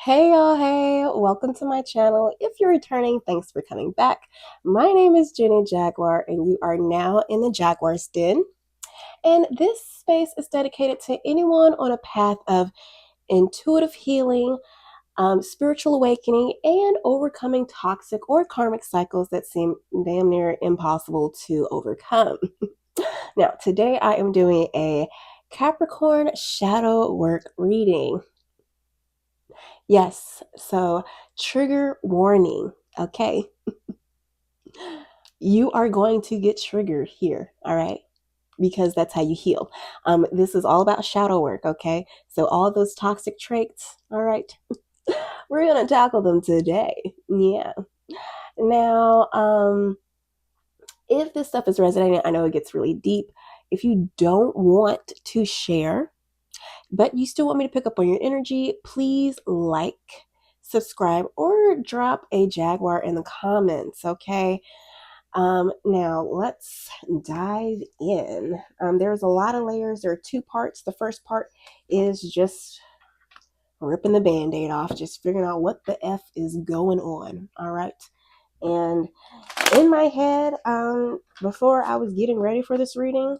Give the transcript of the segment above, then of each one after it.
Hey y'all, hey, welcome to my channel. If you're returning, thanks for coming back. My name is Jenny Jaguar and you are now in the Jaguar's Den. And this space is dedicated to anyone on a path of intuitive healing, spiritual awakening, and overcoming toxic or karmic cycles that seem damn near impossible to overcome. Now, today I am doing a Capricorn shadow work reading. Yes, so trigger warning, okay? You are going to get triggered here, all right? Because that's how you heal. This is all about shadow work, okay? So all those toxic traits, all right? We're gonna tackle them today. Yeah. Now, if this stuff is resonating, I know it gets really deep. If you don't want to share, but you still want me to pick up on your energy, please like, subscribe, or drop a Jaguar in the comments, okay? Now let's dive in. There's a lot of layers. There are two parts. The first part is just ripping the band-aid off, just figuring out what the F is going on, all right? And in my head, before I was getting ready for this reading,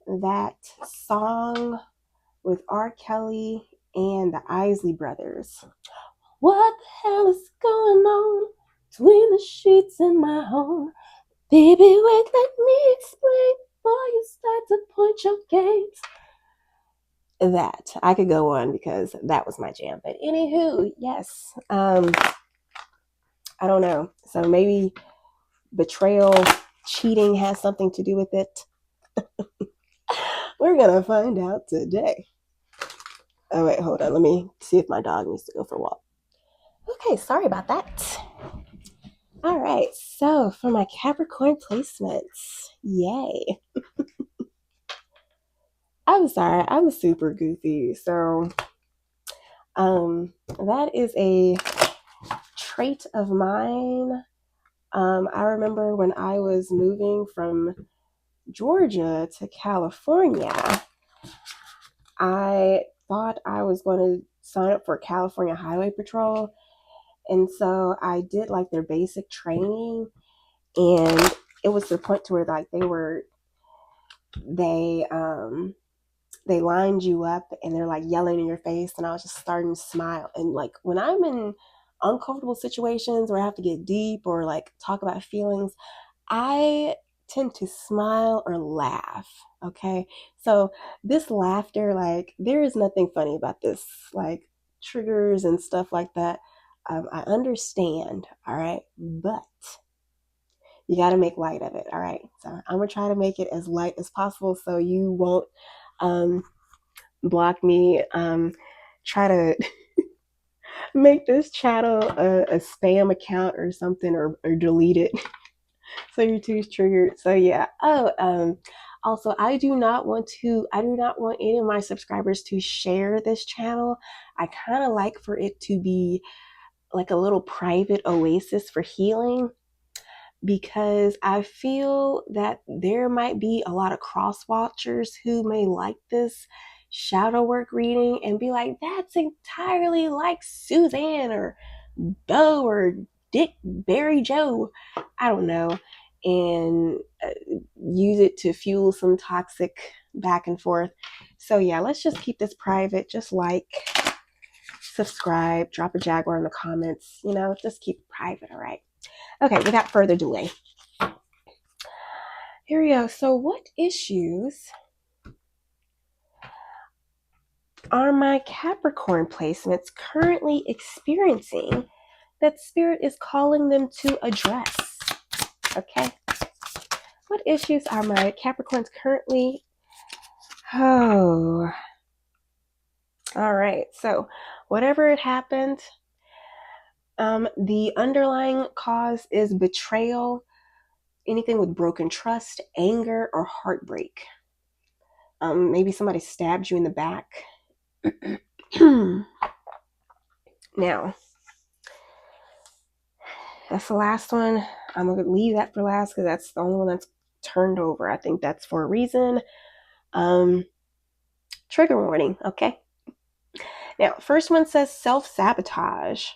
that song with R. Kelly and the Isley Brothers. What the hell is going on between the sheets in my home? Baby, wait, let me explain before you start to point your games. That I could go on because that was my jam. But anywho, yes. I don't know. So maybe betrayal, cheating has something to do with it. We're gonna find out today. Oh wait, hold on. Let me see if my dog needs to go for a walk. Okay, sorry about that. All right, so for my Capricorn placements, yay. I'm sorry, I'm super goofy. So that is a trait of mine. I remember when I was moving from Georgia to California, I thought I was going to sign up for California Highway Patrol. And so I did like their basic training, and it was to the point to where like they lined you up and they're like yelling in your face, and I was just starting to smile. And like when I'm in uncomfortable situations where I have to get deep or like talk about feelings, I tend to smile or laugh. Okay. So this laughter, like there is nothing funny about this, like triggers and stuff like that. I understand. All right. But you got to make light of it. All right. So I'm going to try to make it as light as possible so you won't block me. Try to make this channel a spam account or something, or delete it so you're too triggered. So yeah. Also, I do not want any of my subscribers to share this channel. I kind of like for it to be like a little private oasis for healing, because I feel that there might be a lot of cross watchers who may like this shadow work reading and be like, that's entirely like Suzanne or Bo or Dick, Barry, Joe. I don't know. And use it to fuel some toxic back and forth. So yeah, let's just keep this private. Just like, subscribe, drop a Jaguar in the comments, just keep it private. All right. Okay, without further delay, here we go. So what issues are my Capricorn placements currently experiencing that Spirit is calling them to address? Okay. What issues are my Capricorns currently? Oh. All right. So whatever it happened, the underlying cause is betrayal, anything with broken trust, anger, or heartbreak. Maybe somebody stabbed you in the back. Now, that's the last one. I'm going to leave that for last because that's the only one that's turned over. I think that's for a reason. Trigger warning, okay? Now, first one says self-sabotage.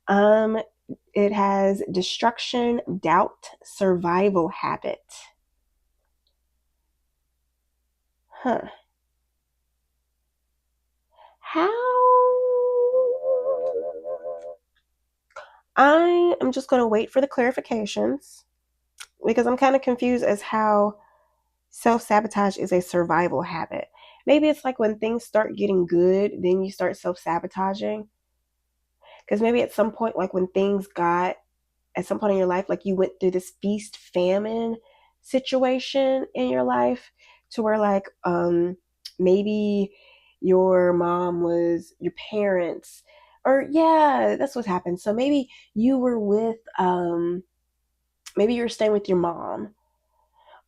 Um, it has destruction, doubt, survival habit. Huh. How? I am just going to wait for the clarifications because I'm kind of confused as how self-sabotage is a survival habit. Maybe it's like when things start getting good, then you start self-sabotaging. Because maybe at some point, like when things got at some point in your life, like you went through this feast famine situation in your life to where like maybe your mom was your parents, or yeah, that's what happened. So maybe you were with maybe you were staying with your mom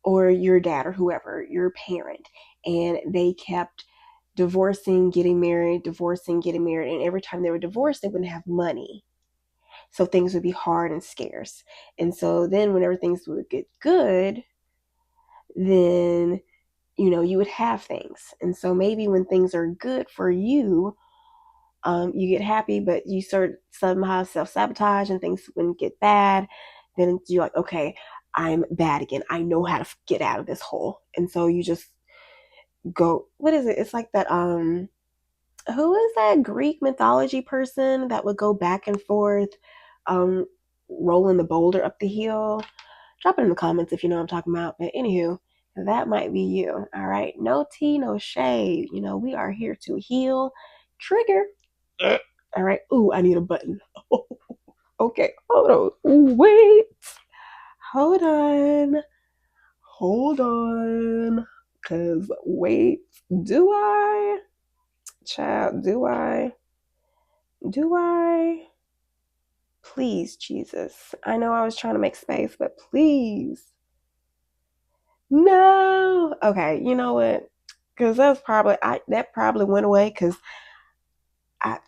or your dad or whoever, your parent, and they kept divorcing, getting married, and every time they were divorced, they wouldn't have money. So things would be hard and scarce. And so then whenever things would get good, then you would have things. And so maybe when things are good for you, you get happy, but you sort somehow self-sabotage and things wouldn't get bad. Then you're like, okay, I'm bad again. I know how to get out of this hole. And so you just go, what is it? It's like that who is that Greek mythology person that would go back and forth, um, rolling the boulder up the hill? Drop it in the comments if you know what I'm talking about. But anywho, that might be you. All right. No tea, no shade. We are here to heal, trigger. All right. Ooh, I need a button. Okay. Hold on. Wait. Hold on. Hold on. Cause wait, do I? Child, do I? Do I? Please, Jesus. I know I was trying to make space, but please. No. Okay, you know what? Because that probably went away because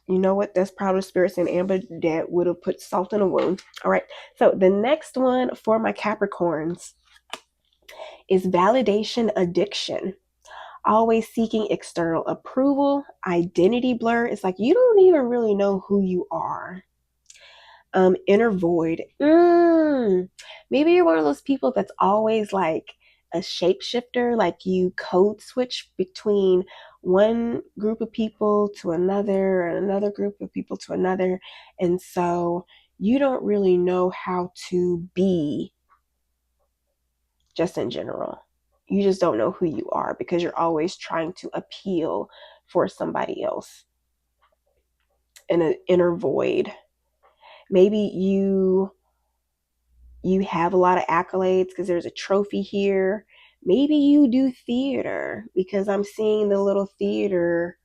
you know what? That's probably spirits in Amber that would have put salt in a wound. All right. So the next one for my Capricorns is validation addiction. Always seeking external approval, identity blur. It's like you don't even really know who you are. Inner void. Maybe you're one of those people that's always like a shapeshifter, like you code switch between one group of people to another and another group of people to another. And so you don't really know how to be just in general. You just don't know who you are because you're always trying to appeal for somebody else in an inner void. Maybe you have a lot of accolades because there's a trophy here. Maybe you do theater because I'm seeing the little theater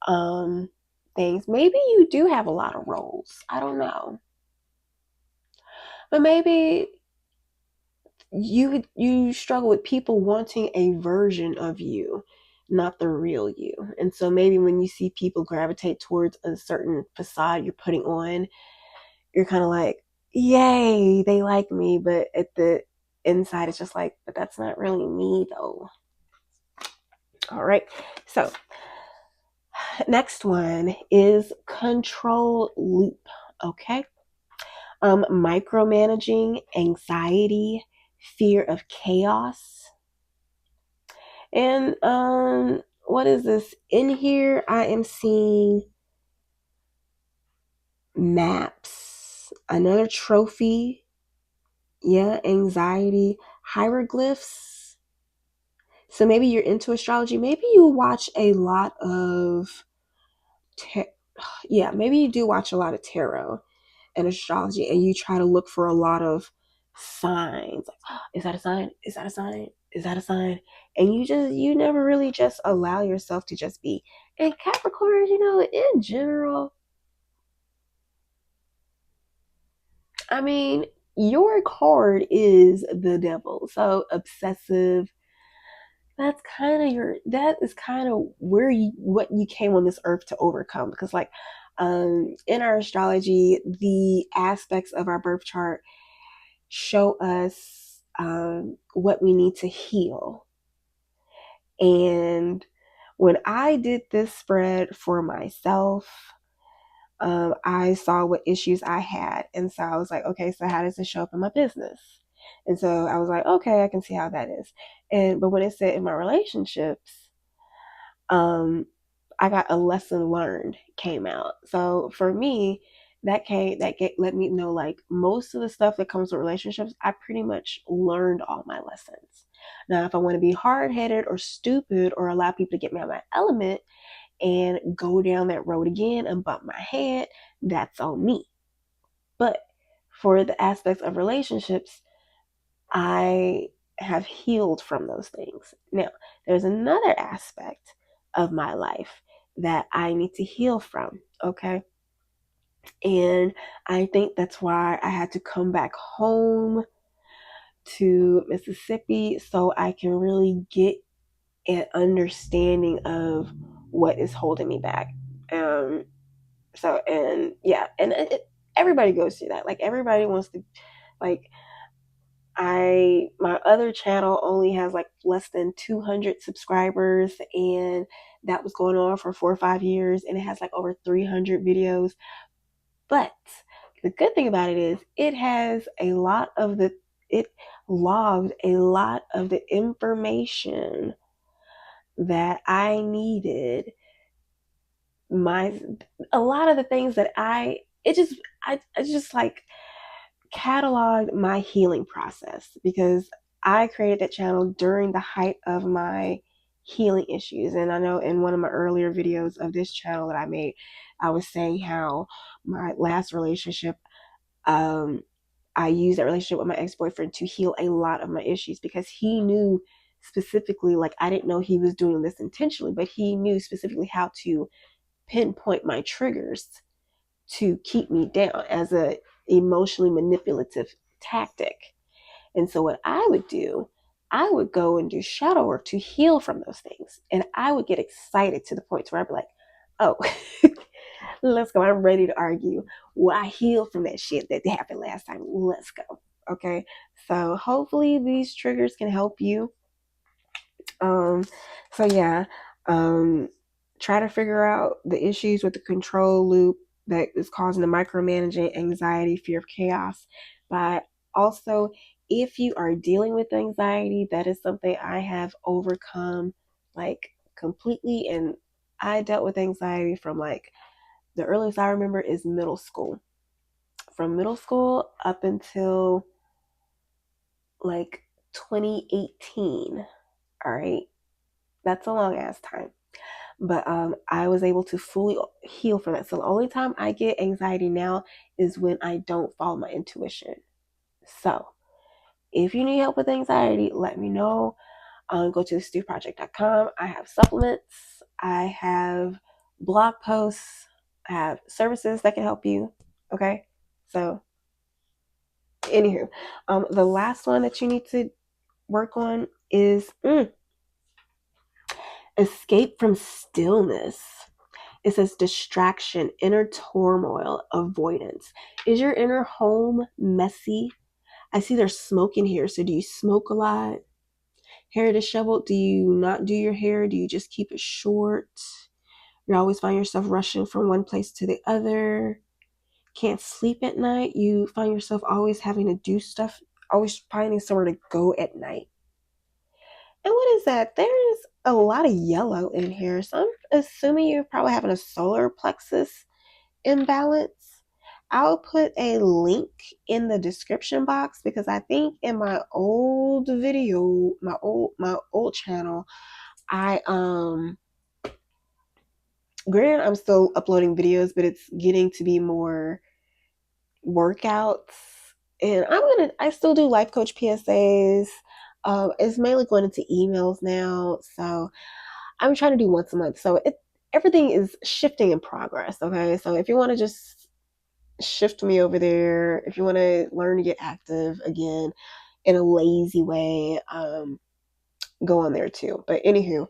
um things. Maybe you do have a lot of roles. I don't know. But maybe you struggle with people wanting a version of you, not the real you. And so maybe when you see people gravitate towards a certain facade you're putting on, you're kind of like, yay, they like me, but at the inside it's just like, but that's not really me though. All right, so next one is control loop. Okay. Micromanaging, anxiety, fear of chaos. And what is this in here? I am seeing maps, another trophy. Yeah, anxiety, hieroglyphs. So maybe you're into astrology. Maybe you watch a lot of yeah, maybe you do watch a lot of tarot and astrology and you try to look for a lot of signs. Like, oh, is that a sign? Is that a sign? Is that a sign? And you never really just allow yourself to just be. And Capricorn, in general, I mean, your card is the devil. So obsessive, that is kind of where you what you came on this earth to overcome, because like in our astrology, the aspects of our birth chart show us what we need to heal. And when I did this spread for myself, I saw what issues I had. And so I was like, okay, so how does it show up in my business? And so I was like, okay, I can see how that is. But when it said in my relationships, I got a lesson learned came out. So for me, let me know, like, most of the stuff that comes with relationships, I pretty much learned all my lessons. Now, if I want to be hard headed or stupid or allow people to get me out of my element and go down that road again and bump my head, that's on me. But for the aspects of relationships, I have healed from those things. Now, there's another aspect of my life that I need to heal from, okay? And I think that's why I had to come back home to Mississippi so I can really get an understanding of what is holding me back. Um, everybody goes through that. Like, everybody wants to, like, my other channel only has like less than 200 subscribers, and that was going on for 4 or 5 years, and it has like over 300 videos. But the good thing about it is it logged a lot of the information that I needed. A lot of the things that I just like cataloged my healing process, because I created that channel during the height of my healing issues. And I know in one of my earlier videos of this channel that I made, I was saying how my last relationship, I used that relationship with my ex-boyfriend to heal a lot of my issues, because he knew specifically, like, I didn't know he was doing this intentionally, but he knew specifically how to pinpoint my triggers to keep me down as a emotionally manipulative tactic. And so what I would do, I would go and do shadow work to heal from those things. And I would get excited to the point where I'd be like, oh, let's go. I'm ready to argue. Well, I healed from that shit that happened last time. Let's go. Okay. So hopefully these triggers can help you. Um, so yeah, um, try to figure out the issues with the control loop that is causing the micromanaging, anxiety, fear of chaos. But also, if you are dealing with anxiety, that is something I have overcome, like, completely. And I dealt with anxiety from, like, the earliest I remember is middle school. From middle school up until like 2018. All right. That's a long ass time. But I was able to fully heal from that. So the only time I get anxiety now is when I don't follow my intuition. So if you need help with anxiety, let me know. Go to thestewproject.com. I have supplements. I have blog posts. I have services that can help you. Okay. So anywho, the last one that you need to work on is escape from stillness. It says distraction, inner turmoil, avoidance. Is your inner home messy? I see there's smoke in here. So do you smoke a lot? Hair disheveled? Do you not do your hair? Do you just keep it short? You always find yourself rushing from one place to the other. Can't sleep at night. You find yourself always having to do stuff, always finding somewhere to go at night. And what is that? There's a lot of yellow in here. So I'm assuming you're probably having a solar plexus imbalance. I'll put a link in the description box, because I think in my old video, my old channel, I granted I'm still uploading videos, but it's getting to be more workouts. And I still do life coach PSAs. It's mainly going into emails now. So I'm trying to do once a month. So everything is shifting in progress. Okay. So if you want to just shift me over there, if you want to learn to get active again in a lazy way, go on there too. But anywho,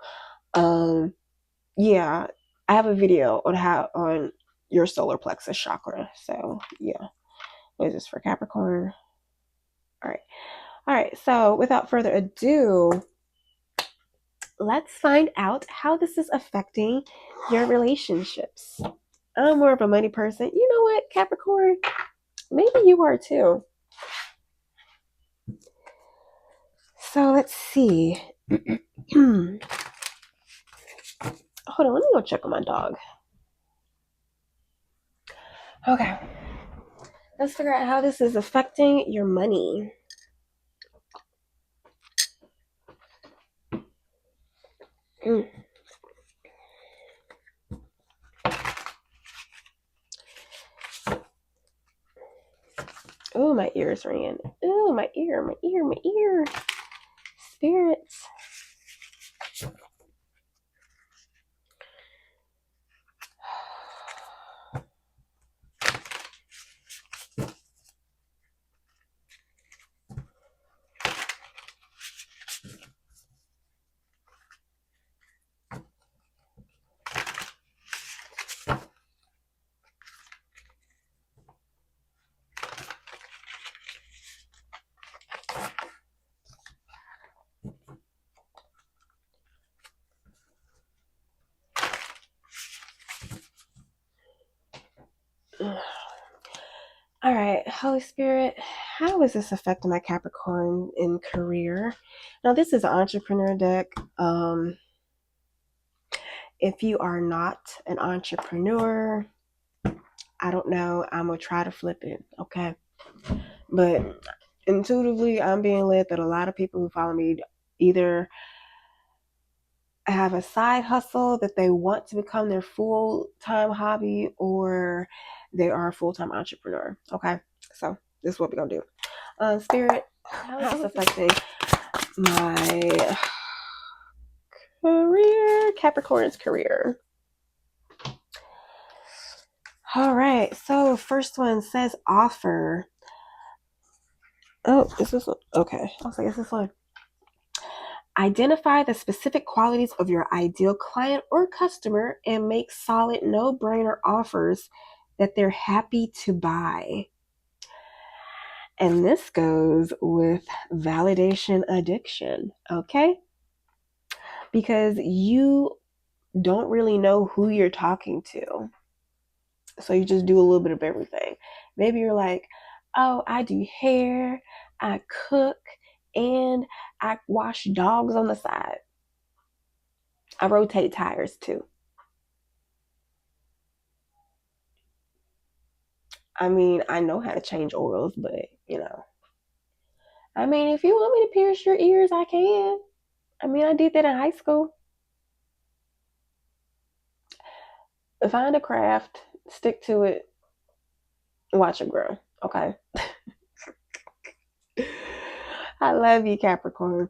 yeah, I have a video on your solar plexus chakra. So yeah, what is this for Capricorn? All right. So without further ado, let's find out how this is affecting your relationships. I'm more of a money person. You know what, Capricorn? Maybe you are too. So let's see. Hold on, let me go check on my dog. Okay. Let's figure out how this is affecting your money. Oh, my ears ringing. Oh, my ear. Spirits. All right, Holy Spirit, how is this affecting my Capricorn in career? Now, this is an entrepreneur deck. If you are not an entrepreneur, I don't know. I'm going to try to flip it, okay? But intuitively, I'm being led that a lot of people who follow me either have a side hustle that they want to become their full-time hobby, or they are a full-time entrepreneur, okay? So this is what we're going to do. Spirit, how is this affecting my career, Capricorn's career? All right, so first one says offer. Oh, is this one? Okay, I was like, is this one? Identify the specific qualities of your ideal client or customer and make solid no-brainer offers that they're happy to buy. And this goes with validation addiction, okay? Because you don't really know who you're talking to. So you just do a little bit of everything. Maybe you're like, oh, I do hair, I cook, and I wash dogs on the side. I rotate tires too. I mean, I know how to change oils, but I mean, if you want me to pierce your ears, I can. I mean, I did that in high school. Find a craft, stick to it, watch it grow. Okay. I love you, Capricorn.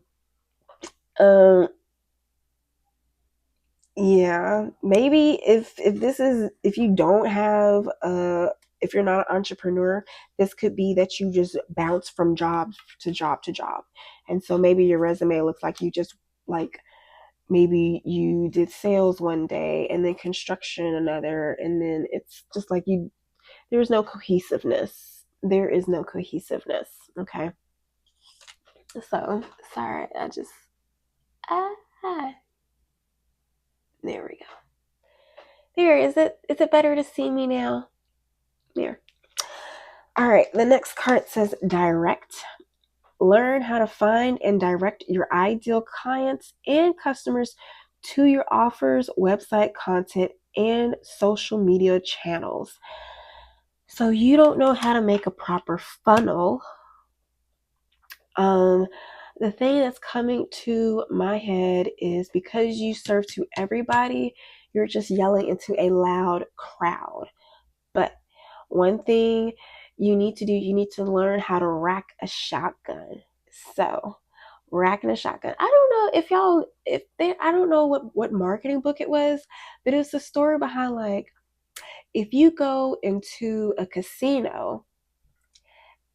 Um, yeah, maybe if you don't have if you're not an entrepreneur, this could be that you just bounce from job to job to job. And so maybe your resume looks like you just like maybe you did sales one day and then construction another, and then it's just like there's no cohesiveness. There is no cohesiveness. Okay. So sorry, ah, there we go. There, is it better to see me now? There. All right, the next card says direct. Learn how to find and direct your ideal clients and customers to your offers, website content, and social media channels. So you don't know how to make a proper funnel. The thing that's coming to my head is because you serve to everybody, you're just yelling into a loud crowd. But one thing you need to do, you need to learn how to rack a shotgun. So, racking a shotgun. I don't know I don't know what marketing book it was, but it's the story behind like if you go into a casino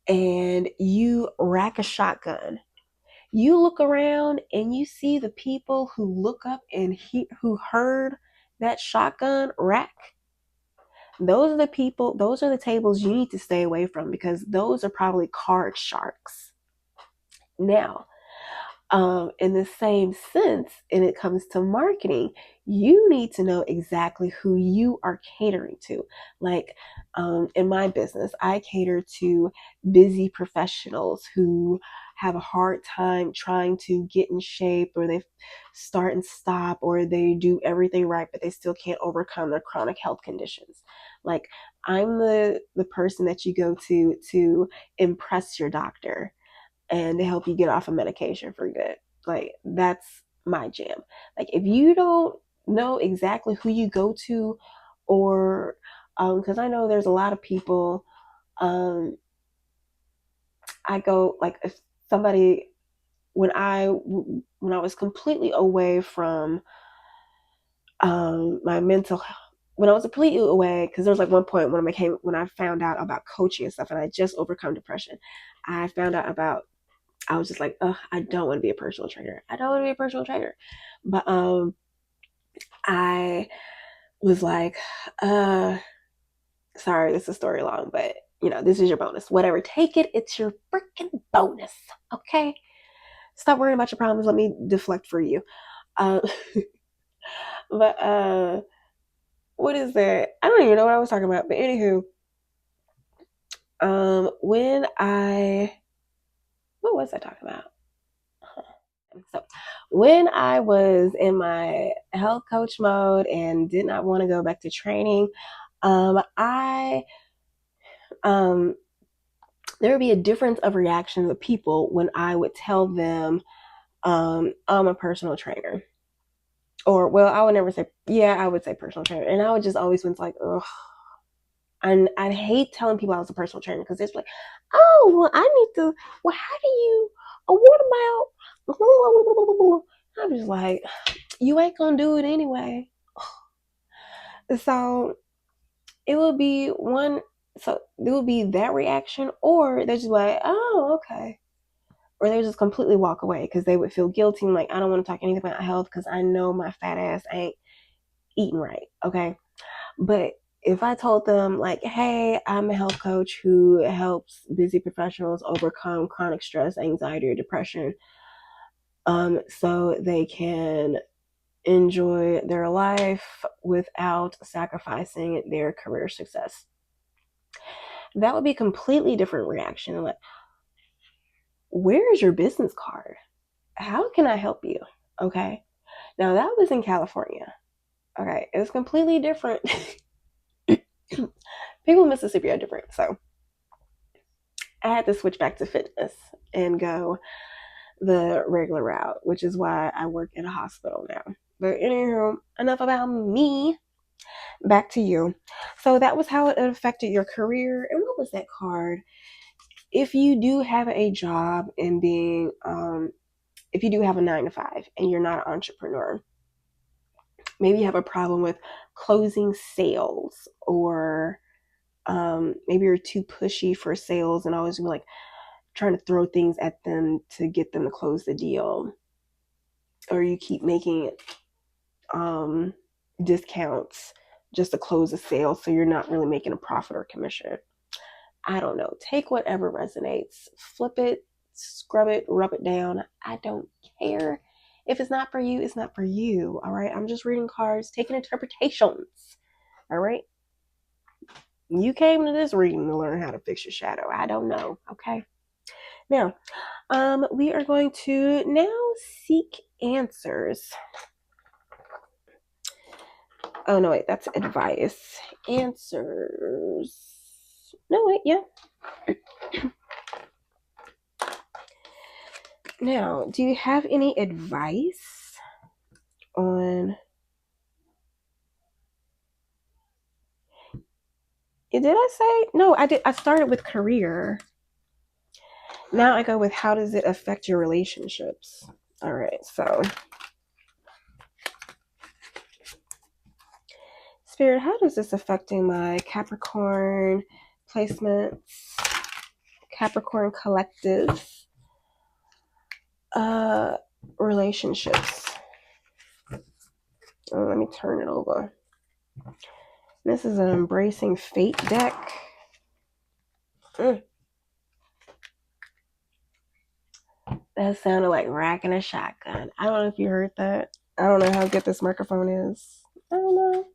and you rack a shotgun, you look around and you see the people who look up and who heard that shotgun rack. Those are the tables you need to stay away from because those are probably card sharks. Now, In the same sense, when it comes to marketing, you need to know exactly who you are catering to. Like in my business, I cater to busy professionals who have a hard time trying to get in shape, or they start and stop, or they do everything right, but they still can't overcome their chronic health conditions. Like I'm the person that you go to impress your doctor and to help you get off of medication for good. Like that's my jam. Like if you don't know exactly who you go to, or because I know there's a lot of people, um, I go like if somebody when I was completely away from my mental health. When I was completely away, because there was like one point when I found out about coaching and stuff, and I just overcome depression. I found out about I was just like, ugh, I don't want to be a personal trainer. I don't want to be a personal trainer. But I was like, sorry, this is a story long, but this is your bonus. Whatever, take it. It's your freaking bonus. Okay? Stop worrying about your problems. Let me deflect for you. Uh, but what is that? I don't even know what I was talking about. But anywho, what was I talking about? So when I was in my health coach mode and did not want to go back to training, I there would be a difference of reaction with people when I would tell them I'm a personal trainer. Or well, I would never say I would say personal trainer. And I would just always been like, ugh. And I hate telling people I was a personal trainer because it's like, oh, well, I need to. Well, how do you? What about? I'm just like, you ain't gonna do it anyway. So it would be one. So it would be that reaction, or they're just like, oh, okay, or they would just completely walk away because they would feel guilty. And like, I don't want to talk anything about health because I know my fat ass ain't eating right. Okay, but if I told them like, hey, I'm a health coach who helps busy professionals overcome chronic stress, anxiety, or depression, so they can enjoy their life without sacrificing their career success, that would be a completely different reaction. Like, where is your business card? How can I help you? Okay. Now that was in California. Okay. It was completely different. People in Mississippi are different. So I had to switch back to fitness and go the regular route, which is why I work in a hospital now. But anywho, enough about me. Back to you. So that was how it affected your career. And what was that card? If you do have a job and if you do have a 9 to 5 and you're not an entrepreneur, maybe you have a problem with closing sales, or maybe you're too pushy for sales and always like trying to throw things at them to get them to close the deal, or you keep making discounts just to close a sale so you're not really making a profit or commission. I don't know. Take whatever resonates, flip it, scrub it, rub it down. I don't care. If it's not for you, it's not for you. All right. I'm just reading cards, taking interpretations. All right. You came to this reading to learn how to fix your shadow. I don't know. Okay. Now, we are going to now seek answers. Oh no, wait, that's advice. Answers. No, wait, yeah. Now, do you have any advice on? Did I say no? I did. I started with career. Now I go with how does it affect your relationships? All right, so Spirit, how does this affecting my Capricorn placements, Capricorn collective, relationships? Oh, let me turn it over. This is an embracing fate deck. That sounded like racking a shotgun. I don't know if you heard that. I don't know how good this microphone is. I don't know.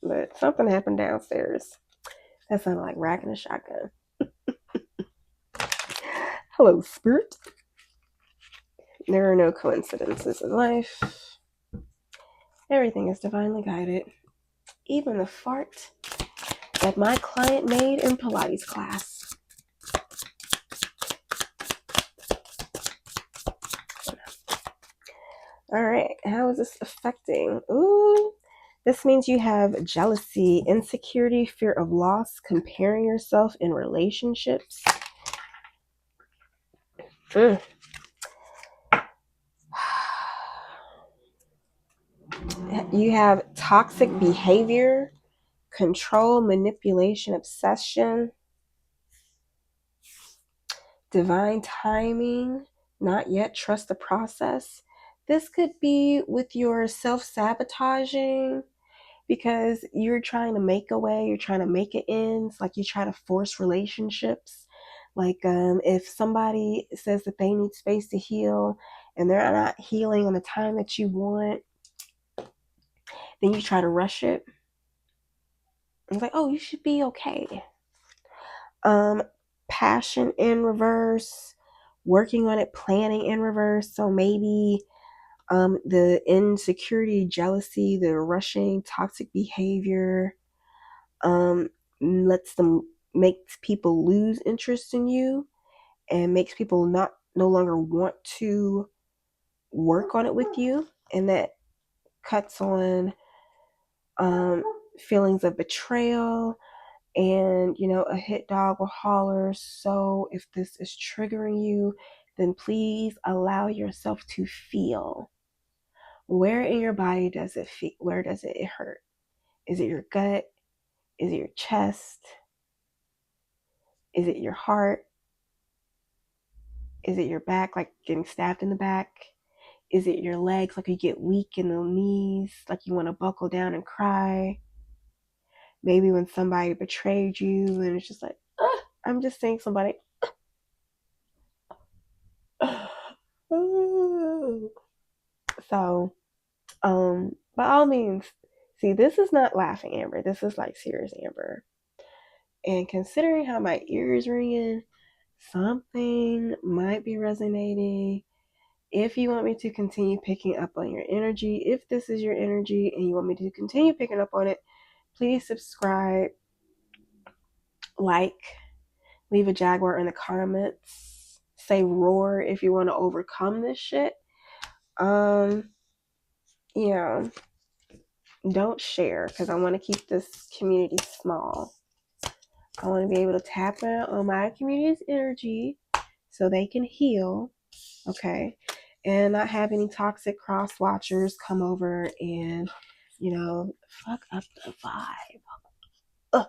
But something happened downstairs. That sounded like racking a shotgun. Hello, Spirit. There are no coincidences in life. Everything is divinely guided. Even the fart that my client made in Pilates class. All right, how is this affecting? Ooh, this means you have jealousy, insecurity, fear of loss, comparing yourself in relationships. You have toxic behavior, control, manipulation, obsession, divine timing, not yet, trust the process. This could be with your self-sabotaging because you're trying to make a way, you're trying to make it ends, like you try to force relationships. Like if somebody says that they need space to heal and they're not healing on the time that you want, then you try to rush it. It's like, oh, you should be okay. Passion in reverse, working on it, planning in reverse. So maybe the insecurity, jealousy, the rushing, toxic behavior lets them makes people lose interest in you and makes people no longer want to work on it with you, and that cuts on feelings of betrayal. And a hit dog will holler. So if this is triggering you, then please allow yourself to feel. Where in your body does it feel? Where does it hurt? Is it your gut? Is it your chest? Is it your heart? Is it your back, like getting stabbed in the back? Is it your legs, like you get weak in the knees, like you want to buckle down and cry? Maybe when somebody betrayed you and it's just like, I'm just saying somebody. So, by all means, see, this is not laughing Amber. This is like serious Amber. And considering how my ear is ringing, something might be resonating. If you want me to continue picking up on your energy, if this is your energy and you want me to continue picking up on it, please subscribe, like, leave a jaguar in the comments, say roar if you want to overcome this shit. Yeah, don't share because I want to keep this community small. I want to be able to tap in on my community's energy so they can heal, okay, and not have any toxic cross watchers come over and fuck up the vibe.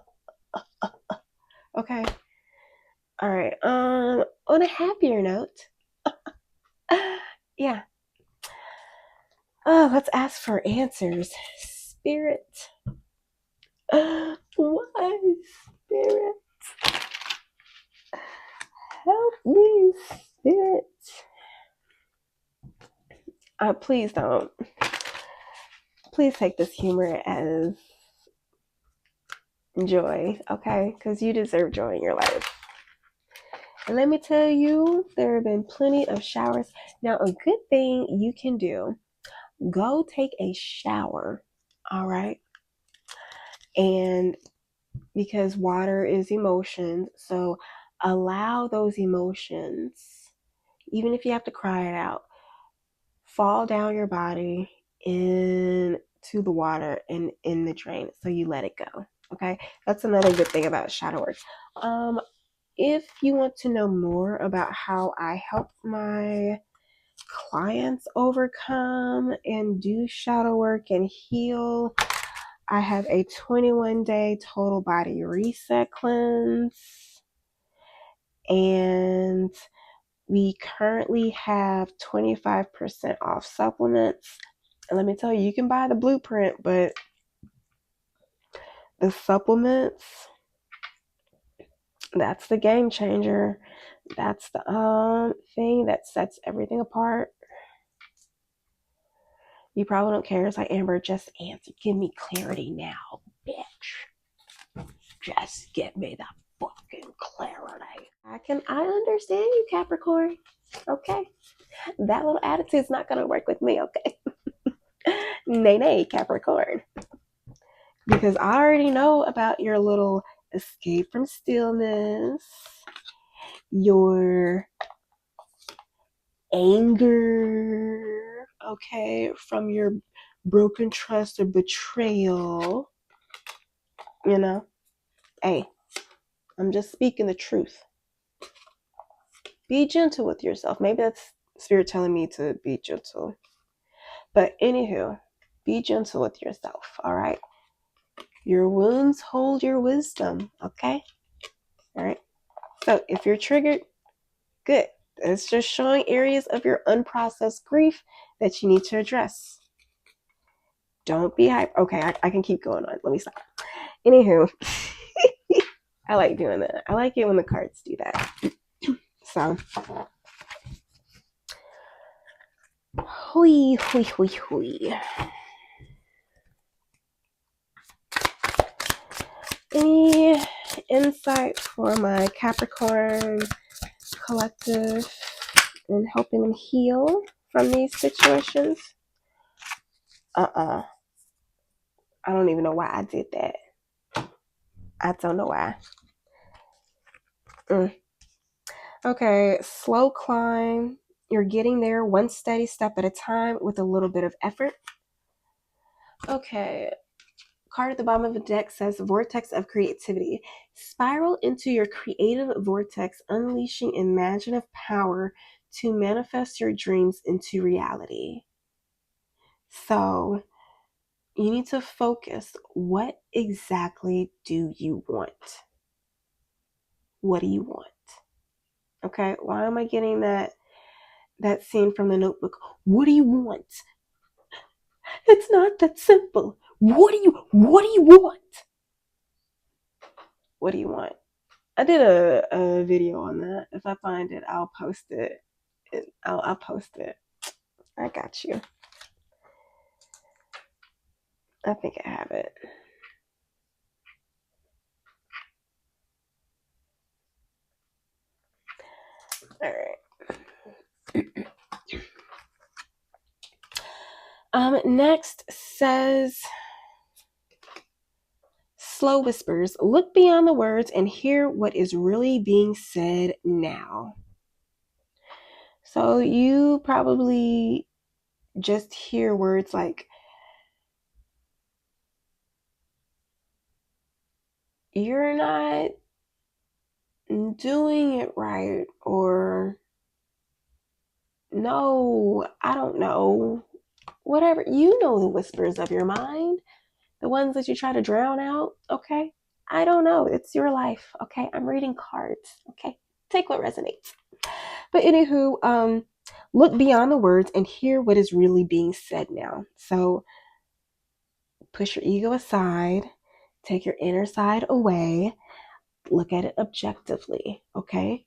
Okay. All right. On a happier note, yeah. Oh, let's ask for answers. Spirit. Why, Spirit? Help me, Spirit. Please don't. Please take this humor as joy, okay? Because you deserve joy in your life. And let me tell you, there have been plenty of showers. Now, a good thing you can do, go take a shower, all right? And because water is emotions, so allow those emotions, even if you have to cry it out, fall down your body into the water and in the drain, so you let it go. Okay, that's another good thing about shadow work. If you want to know more about how I help my clients overcome and do shadow work and heal, I have a 21-day total body reset cleanse, and we currently have 25% off supplements. And let me tell you, you can buy the blueprint, but the supplements, that's the game changer. That's the thing that sets everything apart. You probably don't care. It's like, Amber, just answer. Give me clarity now, bitch. Just give me the fucking clarity. I understand you, Capricorn. Okay. That little attitude's not gonna work with me, okay? Nay, Capricorn. Because I already know about your little escape from stillness, your anger, okay, from your broken trust or betrayal. You know, hey, I'm just speaking the truth. Be gentle with yourself. Maybe that's spirit telling me to be gentle. But anywho, be gentle with yourself, all right? Your wounds hold your wisdom, okay? All right. So if you're triggered, good. It's just showing areas of your unprocessed grief that you need to address. Don't be hype. Okay, I can keep going on. Let me stop. Anywho, I like doing that. I like it when the cards do that. So, hui. Any insight for my Capricorn collective in helping them heal from these situations? I don't even know why I did that. I don't know why. Okay, slow climb. You're getting there one steady step at a time with a little bit of effort. Okay, card at the bottom of the deck says Vortex of Creativity. Spiral into your creative vortex, unleashing imaginative power to manifest your dreams into reality. So, you need to focus. What exactly do you want? What do you want? Okay, why am I getting that scene from The Notebook? What do you want? It's not that simple. What do you want? What do you want? I did a video on that. If I find it, I'll post it. I'll post it. I got you. I think I have it. All right. Next says slow whispers. Look beyond the words and hear what is really being said now. So you probably just hear words like, you're not doing it right, or no, I don't know. Whatever. You know the whispers of your mind, the ones that you try to drown out, okay? I don't know. It's your life, okay? I'm reading cards, okay? Take what resonates. But anywho, look beyond the words and hear what is really being said now. So push your ego aside, take your inner side away, look at it objectively, okay?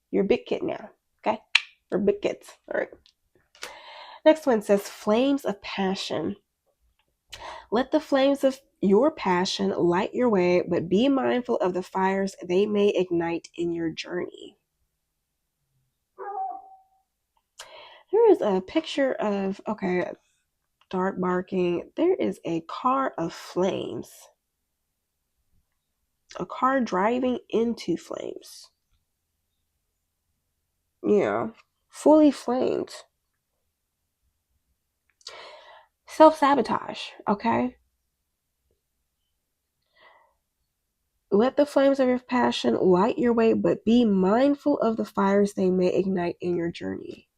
You're a big kid now, okay? We're big kids, all right? Next one says flames of passion. Let the flames of your passion light your way, but be mindful of the fires they may ignite in your journey. There is a picture of, okay, dark barking. There is a car of flames. A car driving into flames. Yeah, fully flamed. Self-sabotage, okay? Let the flames of your passion light your way, but be mindful of the fires they may ignite in your journey.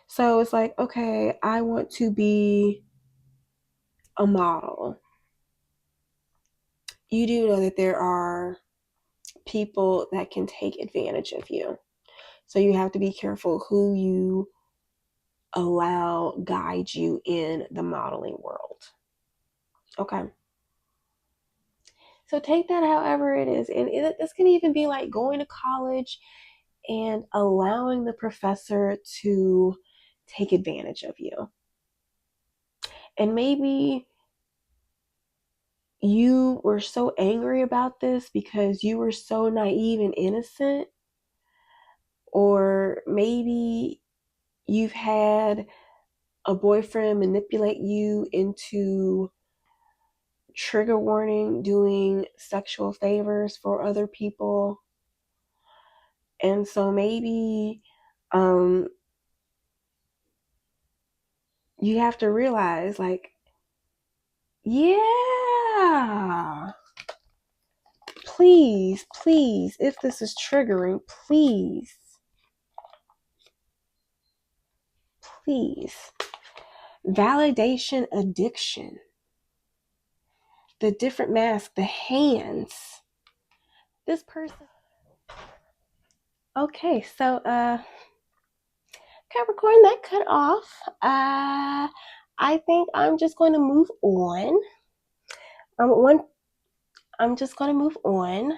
So it's like, okay, I want to be a model. You do know that there are people that can take advantage of you. So you have to be careful who you allow guide you in the modeling world. Okay. So take that however it is. And this can even be like going to college and allowing the professor to take advantage of you. And maybe you were so angry about this because you were so naive and innocent, or maybe you've had a boyfriend manipulate you into trigger warning, doing sexual favors for other people. And so maybe you have to realize, like, yeah, please, if this is triggering, please, validation addiction, the different masks, the hands, this person. Okay, so Capricorn, that cut off. I think I'm just going to move on. I'm just going to move on.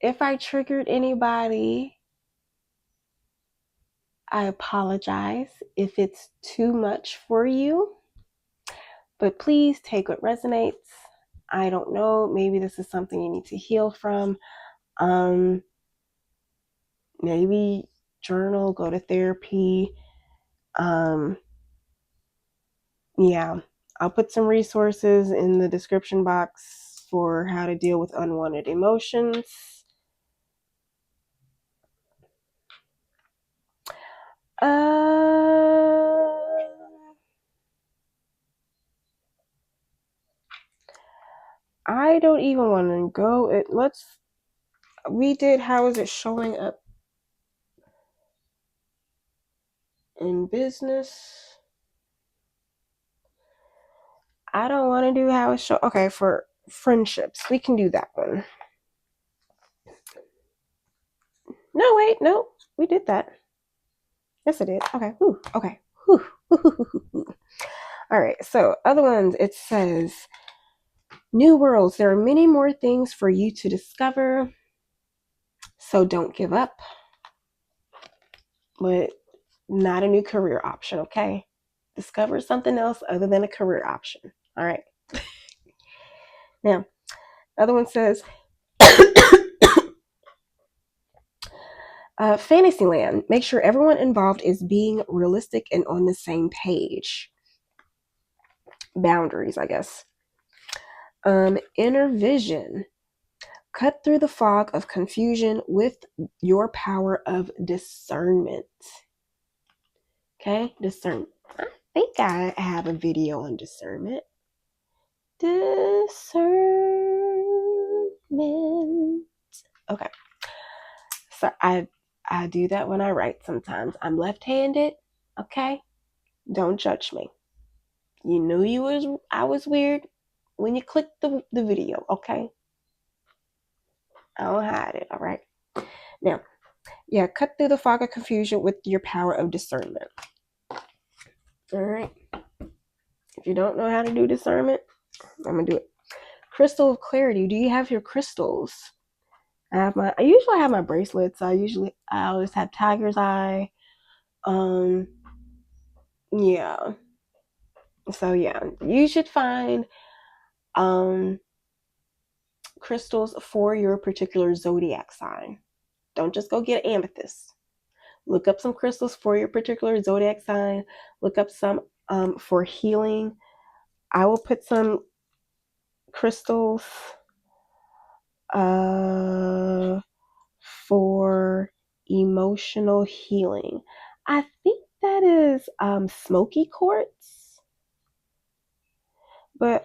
If I triggered anybody, I apologize if it's too much for you, but please take what resonates. I don't know, maybe this is something you need to heal from. Maybe journal, go to therapy. Yeah, I'll put some resources in the description box for how to deal with unwanted emotions. I don't even want to go. We did, how is it showing up in business? I don't want to do how it's show. Okay, for friendships, we can do that one. No, wait, no, we did that. Yes, I did. Okay, whew, okay, whew. All right, so other ones, it says, new worlds. There are many more things for you to discover, so don't give up. But not a new career option, okay? Discover something else other than a career option. All right. Now, other one says, Fantasyland. Make sure everyone involved is being realistic and on the same page. Boundaries, I guess. Inner vision. Cut through the fog of confusion with your power of discernment. Okay, discernment. I think I have a video on discernment. Discernment. Okay. So I do that when I write sometimes. I'm left-handed, okay? Don't judge me. You knew I was weird when you clicked the video, okay? I don't hide it, all right? Now, yeah, cut through the fog of confusion with your power of discernment. All right. If you don't know how to do discernment, I'm gonna do it. Crystal of clarity. Do you have your crystals? I usually have my bracelets. I always have tiger's eye. Yeah. So yeah, you should find crystals for your particular zodiac sign. Don't just go get amethyst. Look up some crystals for your particular zodiac sign. Look up some for healing. I will put some crystals for emotional healing. I think that is smoky quartz. But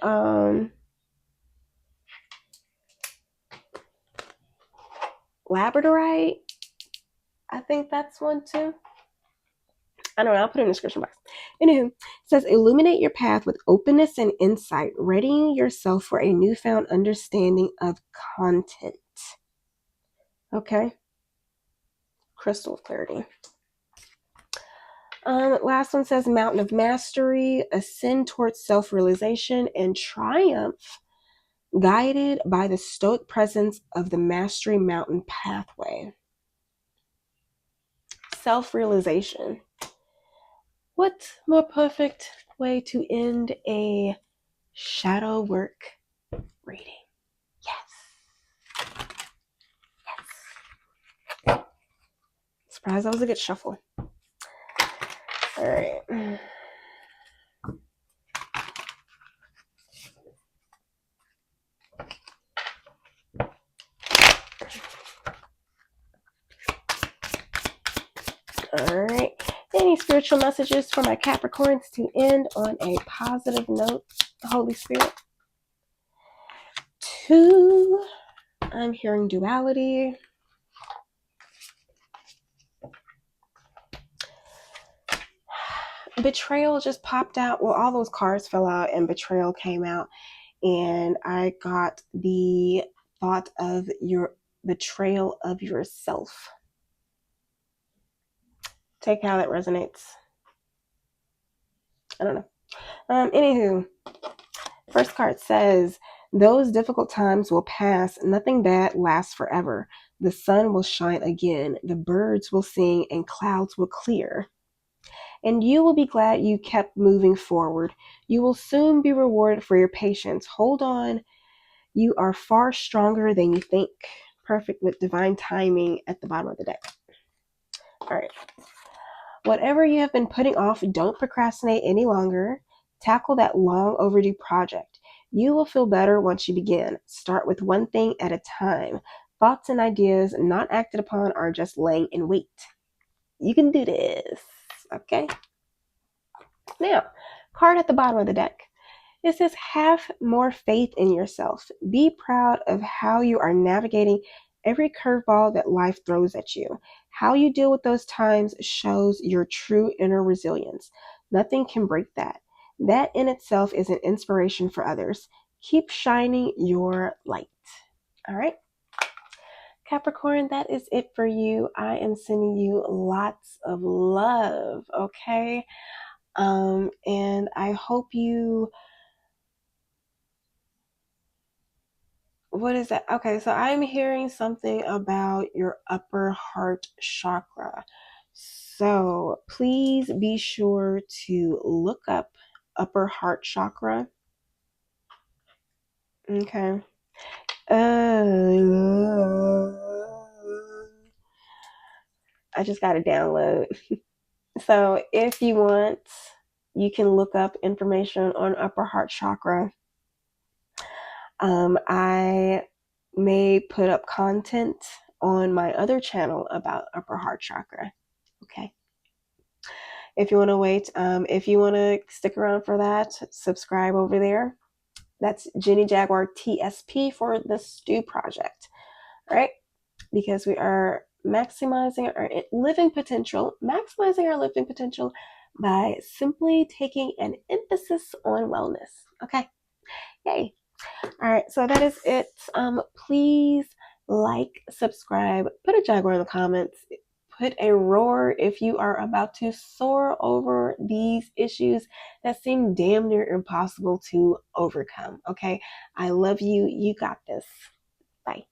labradorite, I think that's one too. I don't know, I'll put it in the description box. Anywho, it says, illuminate your path with openness and insight, readying yourself for a newfound understanding of content. Okay. Crystal of clarity. Last one says Mountain of Mastery, ascend towards self-realization and triumph, guided by the stoic presence of the Mastery Mountain pathway. Self-realization. What more perfect way to end a shadow work reading? Yes. Yes. Surprised that was a good shuffle. All right. All right. Any spiritual messages for my Capricorns to end on a positive note, Holy Spirit? 2, I'm hearing duality. Betrayal just popped out. Well, all those cards fell out and betrayal came out. And I got the thought of your betrayal of yourself. Take how that resonates. I don't know. Anywho, first card says, those difficult times will pass. Nothing bad lasts forever. The sun will shine again. The birds will sing and clouds will clear. And you will be glad you kept moving forward. You will soon be rewarded for your patience. Hold on. You are far stronger than you think. Perfect with divine timing at the bottom of the deck. All right. Whatever you have been putting off, don't procrastinate any longer. Tackle that long overdue project. You will feel better once you begin. Start with one thing at a time. Thoughts and ideas not acted upon are just laying in wait. You can do this. Okay? Now, card at the bottom of the deck. It says, have more faith in yourself. Be proud of how you are navigating every curveball that life throws at you. How you deal with those times shows your true inner resilience. Nothing can break that. That in itself is an inspiration for others. Keep shining your light. All right. Capricorn, that is it for you. I am sending you lots of love, okay? And I hope you... What is that? Okay, so I'm hearing something about your upper heart chakra. So please be sure to look up upper heart chakra. Okay. I just got to download. So if you want, you can look up information on upper heart chakra. I may put up content on my other channel about upper heart chakra. Okay. If you want to wait, if you want to stick around for that, subscribe over there. That's Jenny Jaguar TSP for the Stew Project. All right. Because we are maximizing our living potential by simply taking an emphasis on wellness. Okay. Yay. All right, so that is it. Please like, subscribe, put a Jaguar in the comments, put a roar if you are about to soar over these issues that seem damn near impossible to overcome. Okay, I love you. You got this. Bye.